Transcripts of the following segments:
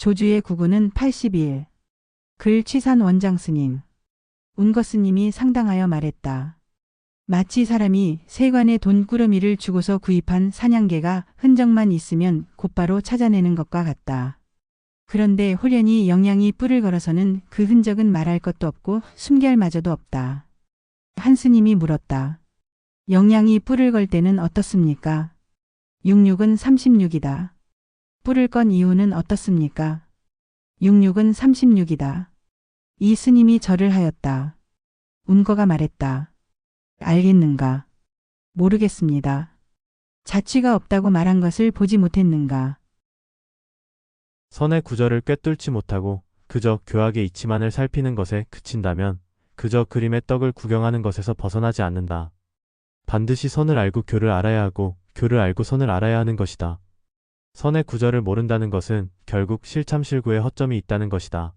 조주의 구구는 82일. 글 취산 원장 스님. 운거 스님이 상당하여 말했다. 마치 사람이 세관에 돈꾸러미를 주고서 구입한 사냥개가 흔적만 있으면 곧바로 찾아내는 것과 같다. 그런데 호련히 영양이 뿔을 걸어서는 그 흔적은 말할 것도 없고 숨결마저도 없다. 한 스님이 물었다. 영양이 뿔을 걸 때는 어떻습니까? 66은 36이다. 뿔을 건 이유는 어떻습니까? 66은 36이다. 이 스님이 절을 하였다. 운거가 말했다. 알겠는가? 모르겠습니다. 자취가 없다고 말한 것을 보지 못했는가? 선의 구절을 꿰뚫지 못하고 그저 교학의 이치만을 살피는 것에 그친다면 그저 그림의 떡을 구경하는 것에서 벗어나지 않는다. 반드시 선을 알고 교를 알아야 하고 교를 알고 선을 알아야 하는 것이다. 선의 구절을 모른다는 것은 결국 실참실구에 허점이 있다는 것이다.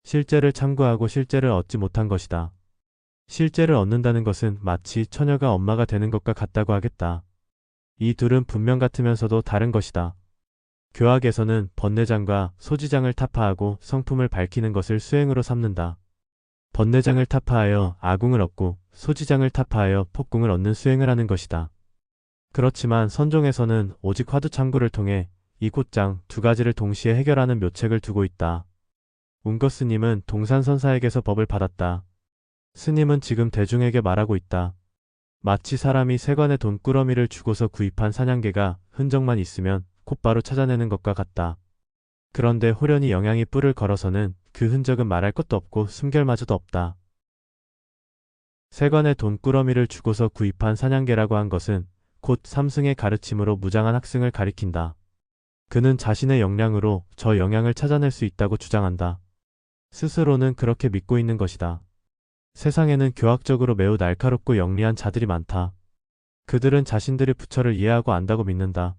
실제를 참고하고 실제를 얻지 못한 것이다. 실제를 얻는다는 것은 마치 처녀가 엄마가 되는 것과 같다고 하겠다. 이 둘은 분명 같으면서도 다른 것이다. 교학에서는 번뇌장과 소지장을 타파하고 성품을 밝히는 것을 수행으로 삼는다. 번뇌장을 타파하여 아궁을 얻고 소지장을 타파하여 폭궁을 얻는 수행을 하는 것이다. 그렇지만 선종에서는 오직 화두참고를 통해 이 곧장 두 가지를 동시에 해결하는 묘책을 두고 있다. 운거 스님은 동산선사에게서 법을 받았다. 스님은 지금 대중에게 말하고 있다. 마치 사람이 세관에 돈꾸러미를 주고서 구입한 사냥개가 흔적만 있으면 곧바로 찾아내는 것과 같다. 그런데 호련히 영양이 뿔을 걸어서는 그 흔적은 말할 것도 없고 숨결마저도 없다. 세관에 돈꾸러미를 주고서 구입한 사냥개라고 한 것은 곧 삼승의 가르침으로 무장한 학승을 가리킨다. 그는 자신의 역량으로 저 영양을 찾아낼 수 있다고 주장한다. 스스로는 그렇게 믿고 있는 것이다. 세상에는 교학적으로 매우 날카롭고 영리한 자들이 많다. 그들은 자신들이 부처를 이해하고 안다고 믿는다.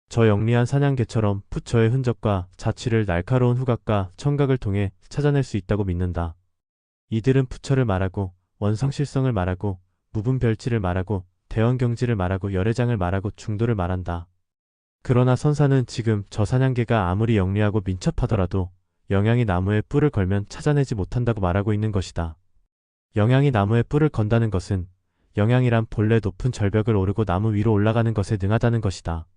저 영리한 사냥개처럼 부처의 흔적과 자취를 날카로운 후각과 청각을 통해 찾아낼 수 있다고 믿는다. 이들은 부처를 말하고 원성실성을 말하고 무분별치를 말하고 대원경지를 말하고 열애장을 말하고 중도를 말한다. 그러나 선사는 지금 저 사냥개가 아무리 영리하고 민첩하더라도 영양이 나무에 뿔을 걸면 찾아내지 못한다고 말하고 있는 것이다. 영양이 나무에 뿔을 건다는 것은 영양이란 본래 높은 절벽을 오르고 나무 위로 올라가는 것에 능하다는 것이다.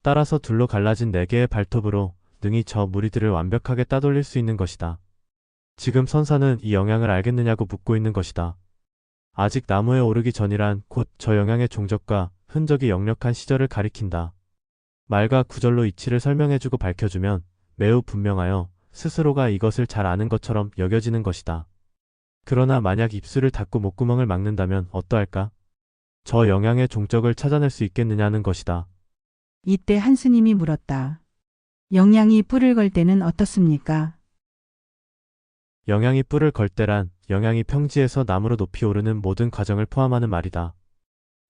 따라서 둘로 갈라진 4개의 발톱으로 능히 저 무리들을 완벽하게 따돌릴 수 있는 것이다. 지금 선사는 이 영양을 알겠느냐고 묻고 있는 것이다. 아직 나무에 오르기 전이란 곧 저 영양의 종적과 흔적이 역력한 시절을 가리킨다. 말과 구절로 이치를 설명해주고 밝혀주면 매우 분명하여 스스로가 이것을 잘 아는 것처럼 여겨지는 것이다. 그러나 만약 입술을 닫고 목구멍을 막는다면 어떠할까? 저 영양의 종적을 찾아낼 수 있겠느냐는 것이다. 이때 한 스님이 물었다. 영양이 뿔을 걸 때는 어떻습니까? 영양이 뿔을 걸 때란 영양이 평지에서 나무로 높이 오르는 모든 과정을 포함하는 말이다.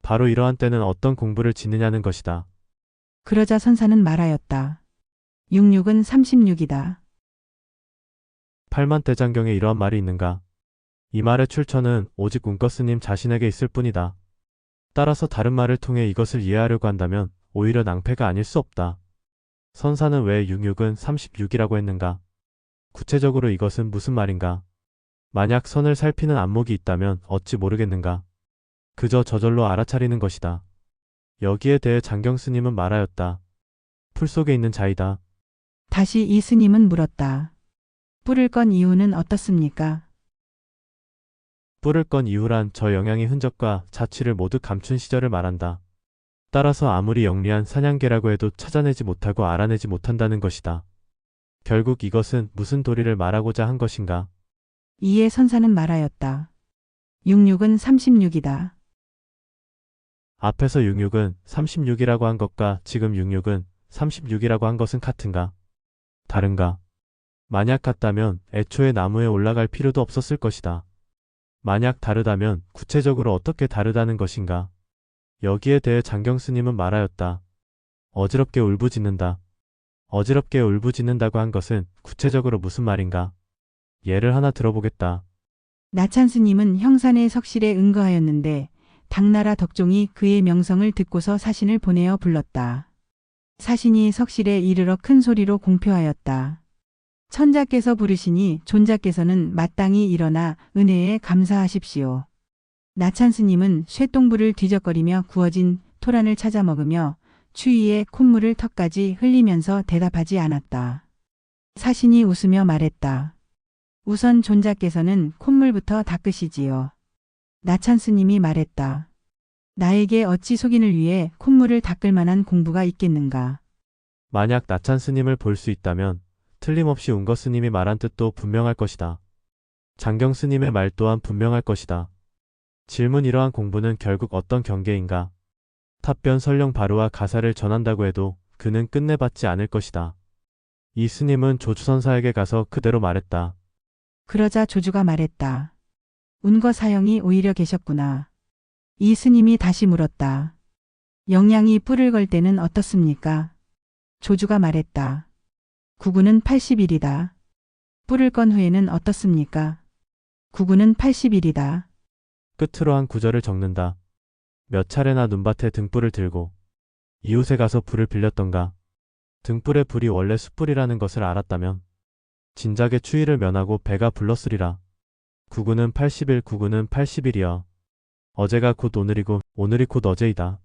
바로 이러한 때는 어떤 공부를 짓느냐는 것이다. 그러자 선사는 말하였다. 66은 36이다. 팔만대장경에 이러한 말이 있는가? 이 말의 출처는 오직 운거 스님 자신에게 있을 뿐이다. 따라서 다른 말을 통해 이것을 이해하려고 한다면 오히려 낭패가 아닐 수 없다. 선사는 왜 66은 36이라고 했는가? 구체적으로 이것은 무슨 말인가? 만약 선을 살피는 안목이 있다면 어찌 모르겠는가? 그저 저절로 알아차리는 것이다. 여기에 대해 장경 스님은 말하였다. 풀 속에 있는 자이다. 다시 이 스님은 물었다. 뿔을 건 이유는 어떻습니까? 뿔을 건 이후란 저 영양의 흔적과 자취를 모두 감춘 시절을 말한다. 따라서 아무리 영리한 사냥개라고 해도 찾아내지 못하고 알아내지 못한다는 것이다. 결국 이것은 무슨 도리를 말하고자 한 것인가? 이에 선사는 말하였다. 66은 36이다. 앞에서 66은 36이라고 한 것과 지금 66은 36이라고 한 것은 같은가? 다른가? 만약 같다면 애초에 나무에 올라갈 필요도 없었을 것이다. 만약 다르다면 구체적으로 어떻게 다르다는 것인가? 여기에 대해 장경 스님은 말하였다. 어지럽게 울부짖는다. 어지럽게 울부짖는다고 한 것은 구체적으로 무슨 말인가? 예를 하나 들어보겠다. 나찬 스님은 형산의 석실에 응거하였는데 당나라 덕종이 그의 명성을 듣고서 사신을 보내어 불렀다. 사신이 석실에 이르러 큰 소리로 공표하였다. 천자께서 부르시니 존자께서는 마땅히 일어나 은혜에 감사하십시오. 나찬 스님은 쇠똥불을 뒤적거리며 구워진 토란을 찾아 먹으며 추위에 콧물을 턱까지 흘리면서 대답하지 않았다. 사신이 웃으며 말했다. 우선 존자께서는 콧물부터 닦으시지요. 나찬 스님이 말했다. 나에게 어찌 속인을 위해 콧물을 닦을 만한 공부가 있겠는가. 만약 나찬 스님을 볼 수 있다면 틀림없이 운거 스님이 말한 뜻도 분명할 것이다. 장경 스님의 말 또한 분명할 것이다. 질문 이러한 공부는 결국 어떤 경계인가? 답변 설령 바로와 가사를 전한다고 해도 그는 끝내받지 않을 것이다. 이 스님은 조주선사에게 가서 그대로 말했다. 그러자 조주가 말했다. 운거 사형이 오히려 계셨구나. 이 스님이 다시 물었다. 영양이 뿔을 걸 때는 어떻습니까? 조주가 말했다. 구구는 80일이다. 뿔을 건 후에는 어떻습니까? 구구는 80일이다. 끝으로 한 구절을 적는다. 몇 차례나 눈밭에 등불을 들고 이웃에 가서 불을 빌렸던가. 등불의 불이 원래 숯불이라는 것을 알았다면 진작에 추위를 면하고 배가 불렀으리라. 구구는 80일, 구구는 80일이여. 어제가 곧 오늘이고 오늘이 곧 어제이다.